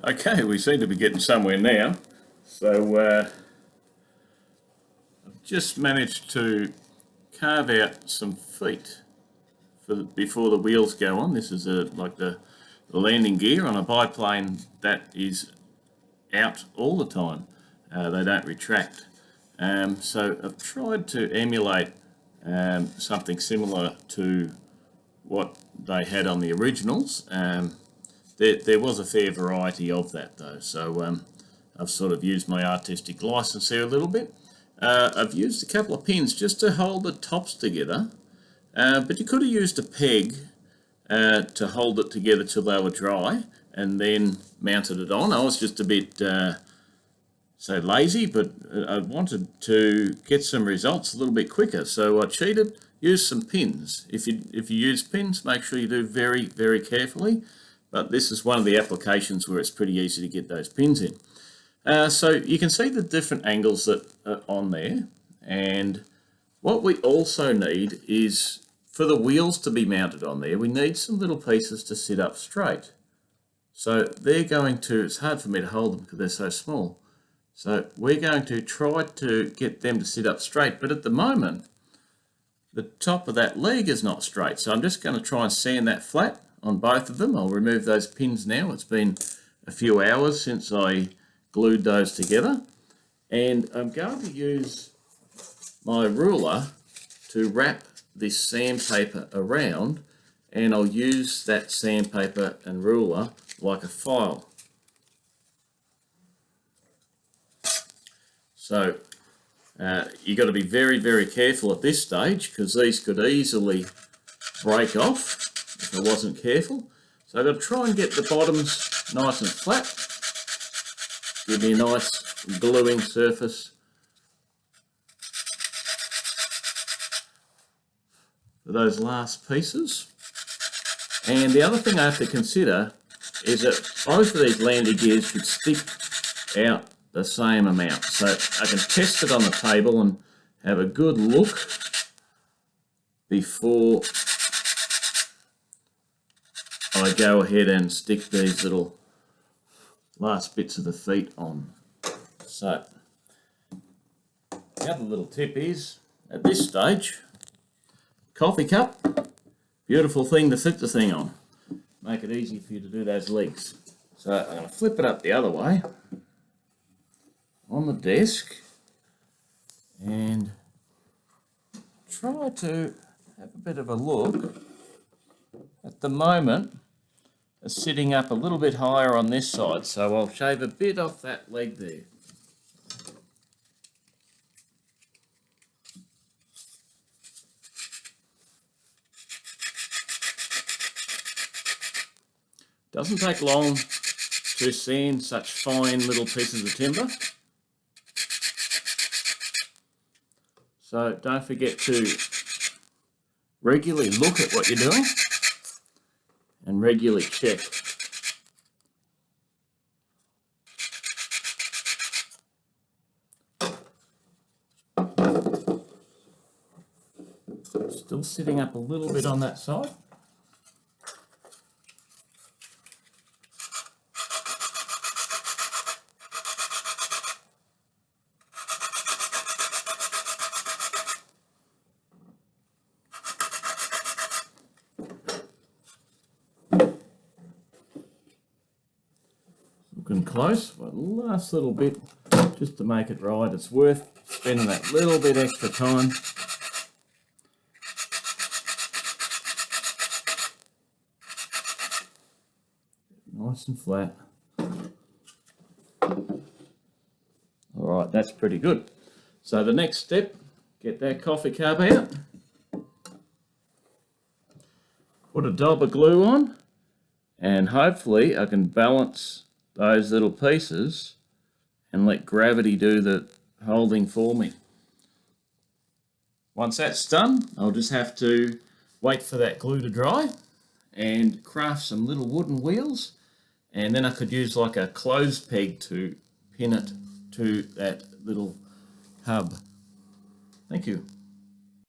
Okay, we seem to be getting somewhere now. So I've just managed to carve out some feet before the wheels go on. This is like the landing gear on a biplane that is out all the time. They don't retract. So I've tried to emulate something similar to what they had on the originals. There was a fair variety of that though, so I've sort of used my artistic license there a little bit. I've used a couple of pins just to hold the tops together, but you could have used a peg to hold it together till they were dry and then mounted it on. I was just a bit so lazy, but I wanted to get some results a little bit quicker, so I cheated, used some pins. If you use pins, make sure you do very, very carefully. But this is one of the applications where it's pretty easy to get those pins in. So you can see the different angles that are on there. And what we also need is, for the wheels to be mounted on there, we need some little pieces to sit up straight. So they're going to, it's hard for me to hold them because they're so small. So we're going to try to get them to sit up straight. But at the moment, the top of that leg is not straight. So I'm just going to try and sand that flat on both of them. I'll remove those pins now. It's been a few hours since I glued those together, and I'm going to use my ruler to wrap this sandpaper around, and I'll use that sandpaper and ruler like a file. So you've got to be very, very careful at this stage because these could easily break off if I wasn't careful. So I've got to try and get the bottoms nice and flat. Give me a nice gluing surface for those last pieces. And the other thing I have to consider is that both of these landing gears should stick out the same amount. So I can test it on the table and have a good look before I go ahead and stick these little last bits of the feet on. So the other little tip is, at this stage, coffee cup, beautiful thing to sit the thing on. Make it easy for you to do those legs. So I'm going to flip it up the other way on the desk and try to have a bit of a look. At the moment, it's sitting up a little bit higher on this side, so I'll shave a bit off that leg there. Doesn't take long to sand such fine little pieces of timber. So don't forget to regularly look at what you're doing and regularly check. Still sitting up a little bit on that side. Looking close, but last little bit just to make it right. It's worth spending that little bit extra time. Nice and flat. Alright, that's pretty good. So the next step, get that coffee cup out. Put a dab of glue on, and hopefully I can balance those little pieces and let gravity do the holding for me. Once that's done, I'll just have to wait for that glue to dry and craft some little wooden wheels, and then I could use like a clothes peg to pin it to that little hub. Thank you.